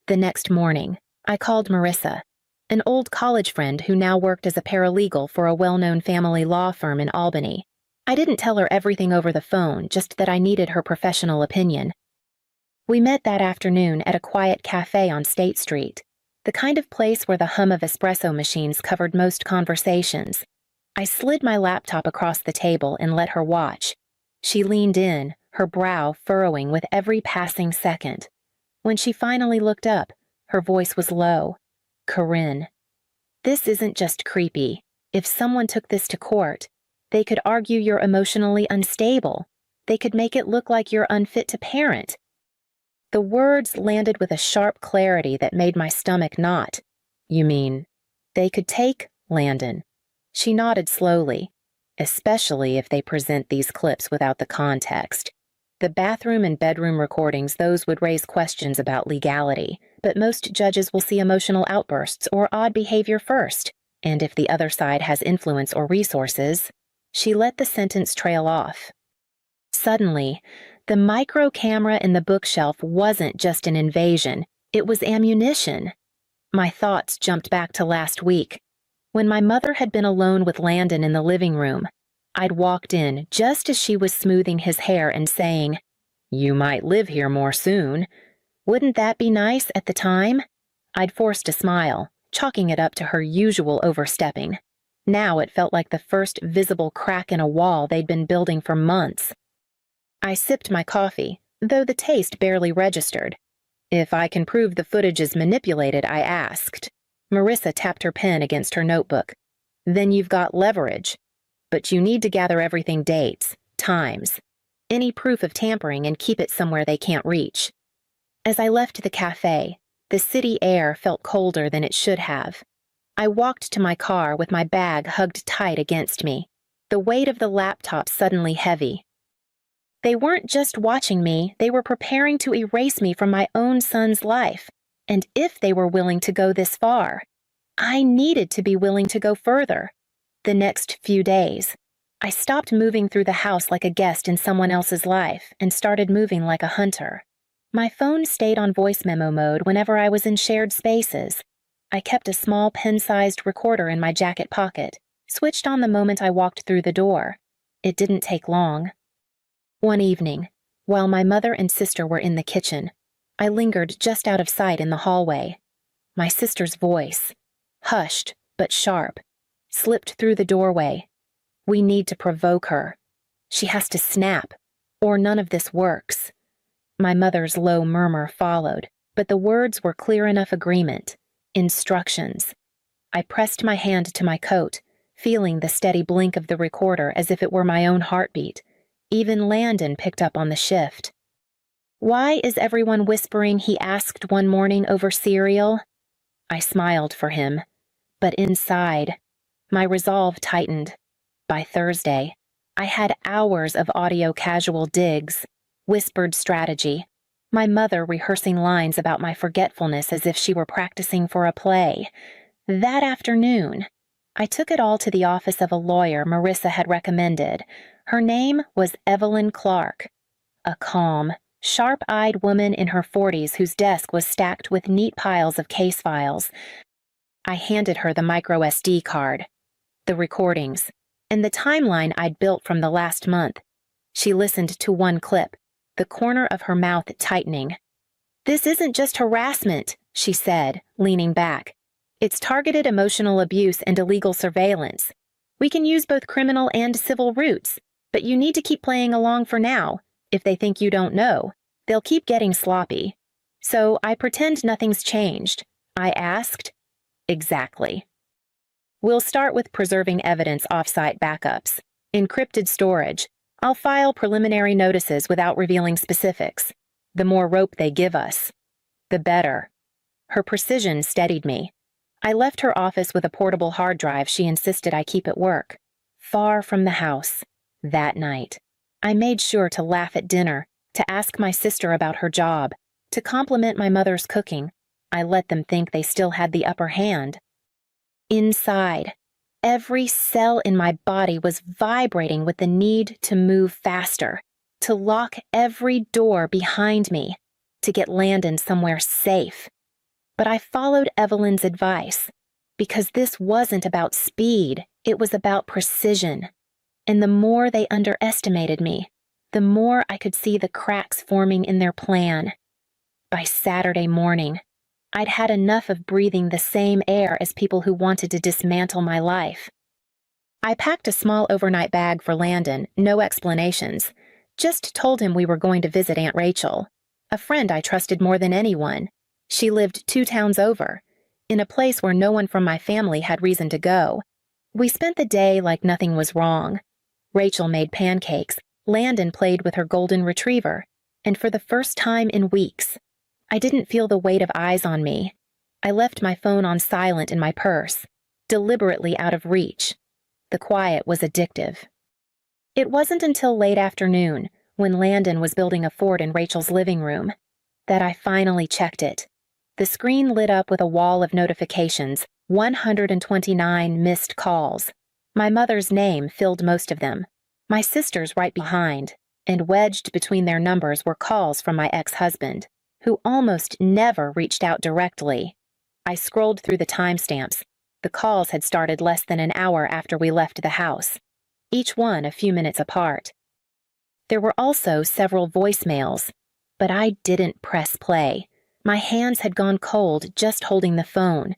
The next morning, I called Marissa, an old college friend who now worked as a paralegal for a well-known family law firm in Albany. I didn't tell her everything over the phone, just that I needed her professional opinion. We met that afternoon at a quiet cafe on State Street, the kind of place where the hum of espresso machines covered most conversations. I slid my laptop across the table and let her watch. She leaned in, her brow furrowing with every passing second. When she finally looked up, her voice was low. "Corinne, this isn't just creepy. If someone took this to court, they could argue you're emotionally unstable. They could make it look like you're unfit to parent." The words landed with a sharp clarity that made my stomach knot. "You mean, they could take Landon?" She nodded slowly. "Especially if they present these clips without the context. The bathroom and bedroom recordings, those would raise questions about legality, but most judges will see emotional outbursts or odd behavior first. And if the other side has influence or resources..." She let the sentence trail off. Suddenly, the micro camera in the bookshelf wasn't just an invasion, it was ammunition. My thoughts jumped back to last week, when my mother had been alone with Landon in the living room. I'd walked in just as she was smoothing his hair and saying, "You might live here more soon. Wouldn't that be nice at the time?" I'd forced a smile, chalking it up to her usual overstepping. Now it felt like the first visible crack in a wall they'd been building for months. I sipped my coffee, though the taste barely registered. "If I can prove the footage is manipulated," I asked. Marissa tapped her pen against her notebook. "Then you've got leverage. But you need to gather everything, dates, times, any proof of tampering, and keep it somewhere they can't reach." As I left the cafe, the city air felt colder than it should have. I walked to my car with my bag hugged tight against me, the weight of the laptop suddenly heavy. They weren't just watching me, they were preparing to erase me from my own son's life. And if they were willing to go this far, I needed to be willing to go further. The next few days, I stopped moving through the house like a guest in someone else's life and started moving like a hunter. My phone stayed on voice memo mode whenever I was in shared spaces. I kept a small pen-sized recorder in my jacket pocket, switched on the moment I walked through the door. It didn't take long. One evening, while my mother and sister were in the kitchen, I lingered just out of sight in the hallway. My sister's voice, hushed but sharp, slipped through the doorway. "We need to provoke her. She has to snap, or none of this works." My mother's low murmur followed, but the words were clear enough agreement. Instructions. I pressed my hand to my coat, feeling the steady blink of the recorder as if it were my own heartbeat. Even Landon picked up on the shift. "Why is everyone whispering?" he asked one morning over cereal. I smiled for him, but inside, my resolve tightened. By Thursday, I had hours of audio casual digs, whispered strategy, my mother rehearsing lines about my forgetfulness as if she were practicing for a play. That afternoon, I took it all to the office of a lawyer Marissa had recommended. Her name was Evelyn Clark, a calm, sharp-eyed woman in her 40s whose desk was stacked with neat piles of case files. I handed her the micro SD card, the recordings, and the timeline I'd built from the last month. She listened to one clip, the corner of her mouth tightening. "This isn't just harassment," she said, leaning back. "It's targeted emotional abuse and illegal surveillance. We can use both criminal and civil routes, but you need to keep playing along for now. If they think you don't know, they'll keep getting sloppy." So I pretend nothing's changed. I asked, "Exactly." "We'll start with preserving evidence off-site backups. Encrypted storage. I'll file preliminary notices without revealing specifics. The more rope they give us, the better." Her precision steadied me. I left her office with a portable hard drive she insisted I keep at work, far from the house. That night, I made sure to laugh at dinner, to ask my sister about her job, To compliment my mother's cooking, I let them think they still had the upper hand. Inside, every cell in my body was vibrating with the need to move faster, to lock every door behind me, to get Landon somewhere safe. But I followed Evelyn's advice, because this wasn't about speed, it was about precision. And the more they underestimated me, the more I could see the cracks forming in their plan. By Saturday morning, I'd had enough of breathing the same air as people who wanted to dismantle my life. I packed a small overnight bag for Landon, no explanations. Just told him we were going to visit Aunt Rachel, a friend I trusted more than anyone. She lived 2 towns over, in a place where no one from my family had reason to go. We spent the day like nothing was wrong. Rachel made pancakes, Landon played with her golden retriever, and for the first time in weeks, I didn't feel the weight of eyes on me. I left my phone on silent in my purse, deliberately out of reach. The quiet was addictive. It wasn't until late afternoon, when Landon was building a fort in Rachel's living room, that I finally checked it. The screen lit up with a wall of notifications, 129 missed calls. My mother's name filled most of them, my sister's right behind, and wedged between their numbers were calls from my ex-husband, who almost never reached out directly. I scrolled through the timestamps. The calls had started less than an hour after we left the house, each one a few minutes apart. There were also several voicemails, but I didn't press play. My hands had gone cold just holding the phone.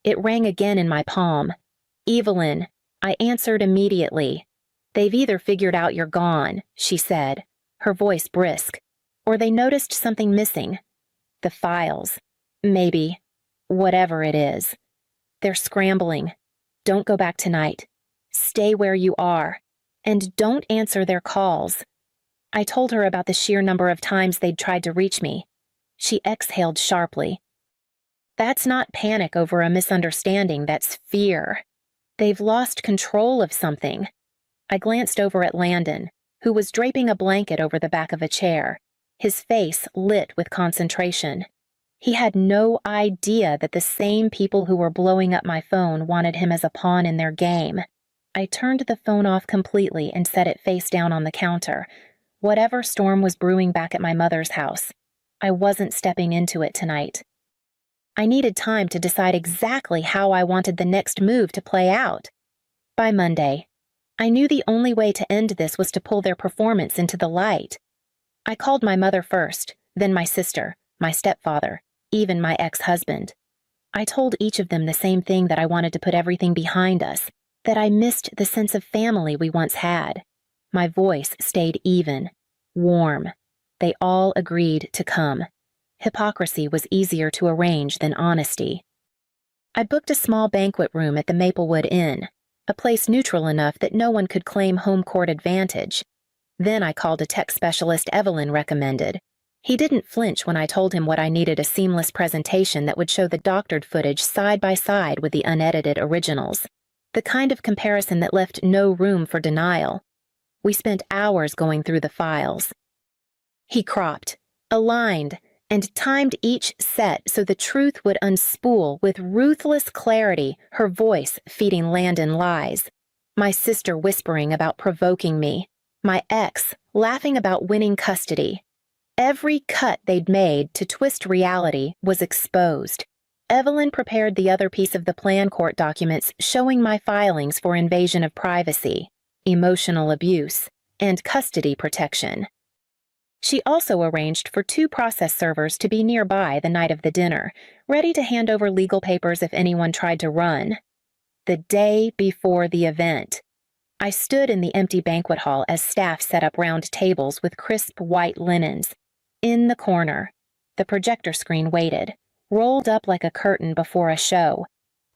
It rang again in my palm. "Evelyn," I answered immediately. "They've either figured out you're gone," she said, her voice brisk, "or they noticed something missing. The files. Maybe. Whatever it is. They're scrambling. Don't go back tonight. Stay where you are. And don't answer their calls." I told her about the sheer number of times they'd tried to reach me. She exhaled sharply. "That's not panic over a misunderstanding, that's fear. They've lost control of something." I glanced over at Landon, who was draping a blanket over the back of a chair, his face lit with concentration. He had no idea that the same people who were blowing up my phone wanted him as a pawn in their game. I turned the phone off completely and set it face down on the counter. Whatever storm was brewing back at my mother's house, I wasn't stepping into it tonight. I needed time to decide exactly how I wanted the next move to play out. By Monday, I knew the only way to end this was to pull their performance into the light. I called my mother first, then my sister, my stepfather, even my ex-husband. I told each of them the same thing, that I wanted to put everything behind us, that I missed the sense of family we once had. My voice stayed even, warm. They all agreed to come. Hypocrisy was easier to arrange than honesty. I booked a small banquet room at the Maplewood Inn, a place neutral enough that no one could claim home court advantage. Then I called a tech specialist Evelyn recommended. He didn't flinch when I told him what I needed: a seamless presentation that would show the doctored footage side by side with the unedited originals. The kind of comparison that left no room for denial. We spent hours going through the files. He cropped, aligned, and timed each set so the truth would unspool with ruthless clarity, her voice feeding Landon lies. My sister whispering about provoking me. My ex laughing about winning custody. Every cut they'd made to twist reality was exposed. Evelyn prepared the other piece of the plan court documents showing my filings for invasion of privacy, emotional abuse, and custody protection. She also arranged for 2 process servers to be nearby the night of the dinner, ready to hand over legal papers if anyone tried to run. The day before the event, I stood in the empty banquet hall as staff set up round tables with crisp white linens. In the corner, the projector screen waited, rolled up like a curtain before a show.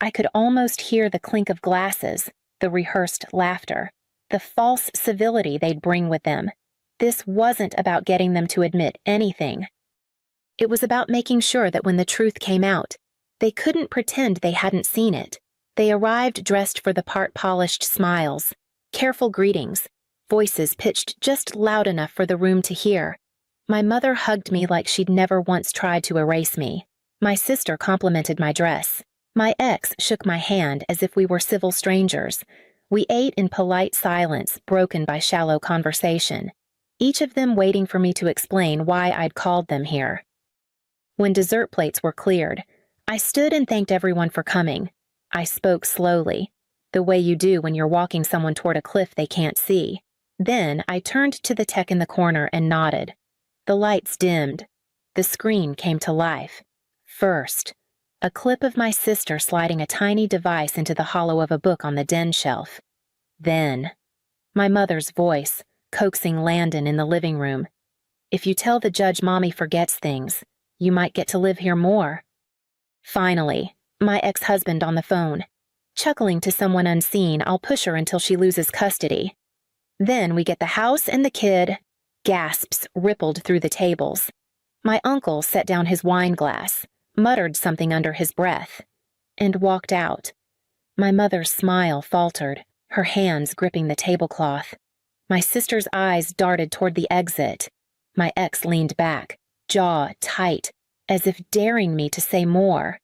I could almost hear the clink of glasses, the rehearsed laughter, the false civility they'd bring with them. This wasn't about getting them to admit anything. It was about making sure that when the truth came out, they couldn't pretend they hadn't seen it. They arrived dressed for the part, polished smiles, careful greetings, voices pitched just loud enough for the room to hear. My mother hugged me like she'd never once tried to erase me. My sister complimented my dress. My ex shook my hand as if we were civil strangers. We ate in polite silence, broken by shallow conversation, each of them waiting for me to explain why I'd called them here. When dessert plates were cleared, I stood and thanked everyone for coming. I spoke slowly, the way you do when you're walking someone toward a cliff they can't see. Then I turned to the tech in the corner and nodded. The lights dimmed. The screen came to life. First, a clip of my sister sliding a tiny device into the hollow of a book on the den shelf. Then, my mother's voice, coaxing Landon in the living room. "If you tell the judge Mommy forgets things, you might get to live here more." Finally, my ex-husband on the phone. Chuckling to someone unseen, I'll push her until she loses custody. Then we get the house and the kid. Gasps rippled through the tables. My uncle set down his wine glass, muttered something under his breath, and walked out. My mother's smile faltered, her hands gripping the tablecloth. My sister's eyes darted toward the exit. My ex leaned back, jaw tight, as if daring me to say more.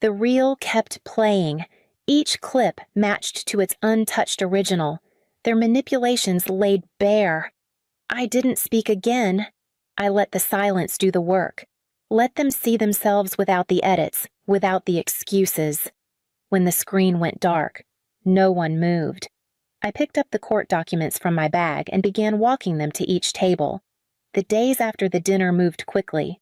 The reel kept playing, each clip matched to its untouched original, their manipulations laid bare. I didn't speak again. I let the silence do the work. Let them see themselves without the edits, without the excuses. When the screen went dark, no one moved. I picked up the court documents from my bag and began walking them to each table. The days after the dinner moved quickly.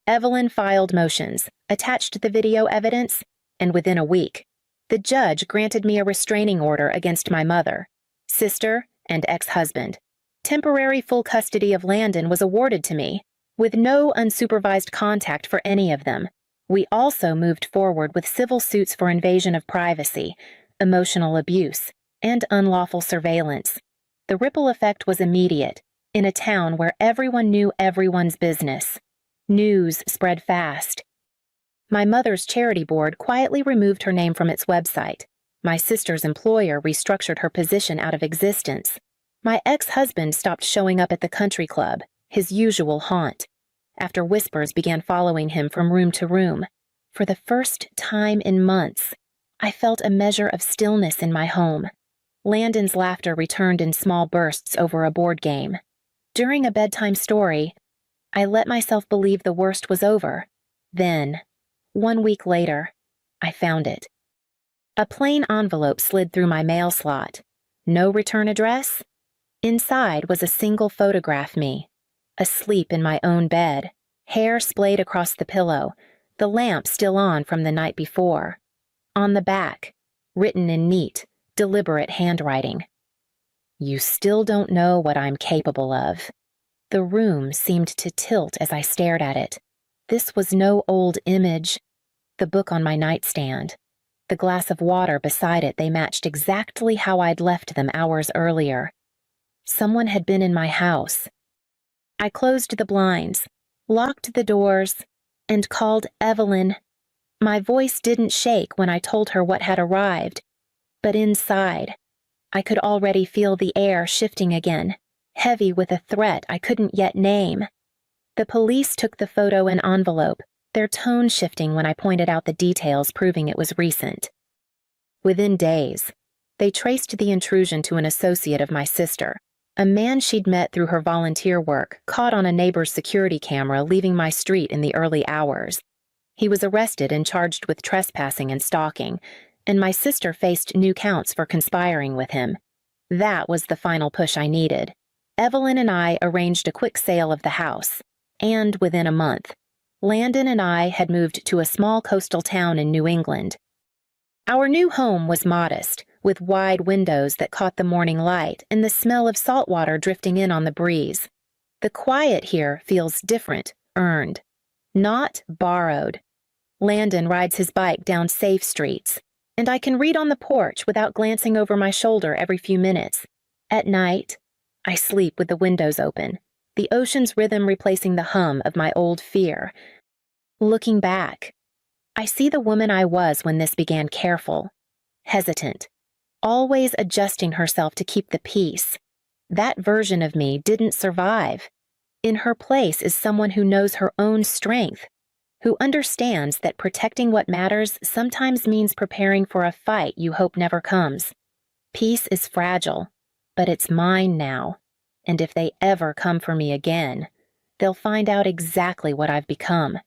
Evelyn filed motions, attached the video evidence, and within a week, the judge granted me a restraining order against my mother, sister, and ex-husband. Temporary full custody of Landon was awarded to me, with no unsupervised contact for any of them. We also moved forward with civil suits for invasion of privacy, emotional abuse, and unlawful surveillance. The ripple effect was immediate, in a town where everyone knew everyone's business. News spread fast. My mother's charity board quietly removed her name from its website. My sister's employer restructured her position out of existence. My ex-husband stopped showing up at the country club, his usual haunt, after whispers began following him from room to room. For the first time in months, I felt a measure of stillness in my home. Landon's laughter returned in small bursts over a board game. During a bedtime story, I let myself believe the worst was over. Then, 1 week later, I found it. A plain envelope slid through my mail slot. No return address? Inside was a single photograph me, asleep in my own bed, hair splayed across the pillow, the lamp still on from the night before. On the back, written in neat, deliberate handwriting, "You still don't know what I'm capable of." The room seemed to tilt as I stared at it. This was no old image. The book on my nightstand, the glass of water beside it, they matched exactly how I'd left them hours earlier. Someone had been in my house. I closed the blinds, locked the doors, and called Evelyn. My voice didn't shake when I told her what had arrived, but inside, I could already feel the air shifting again, heavy with a threat I couldn't yet name. The police took the photo and envelope, their tone shifting when I pointed out the details, proving it was recent. Within days, they traced the intrusion to an associate of my sister, a man she'd met through her volunteer work, caught on a neighbor's security camera leaving my street in the early hours. He was arrested and charged with trespassing and stalking, and my sister faced new counts for conspiring with him. That was the final push I needed. Evelyn and I arranged a quick sale of the house, and within a month, Landon and I had moved to a small coastal town in New England. Our new home was modest, with wide windows that caught the morning light and the smell of salt water drifting in on the breeze. The quiet here feels different, earned, not borrowed. Landon rides his bike down safe streets, and I can read on the porch without glancing over my shoulder every few minutes. At night, I sleep with the windows open, the ocean's rhythm replacing the hum of my old fear. Looking back, I see the woman I was when this began, careful, hesitant, always adjusting herself to keep the peace. That version of me didn't survive. In her place is someone who knows her own strength, who understands that protecting what matters sometimes means preparing for a fight you hope never comes. Peace is fragile, but it's mine now, and if they ever come for me again, they'll find out exactly what I've become.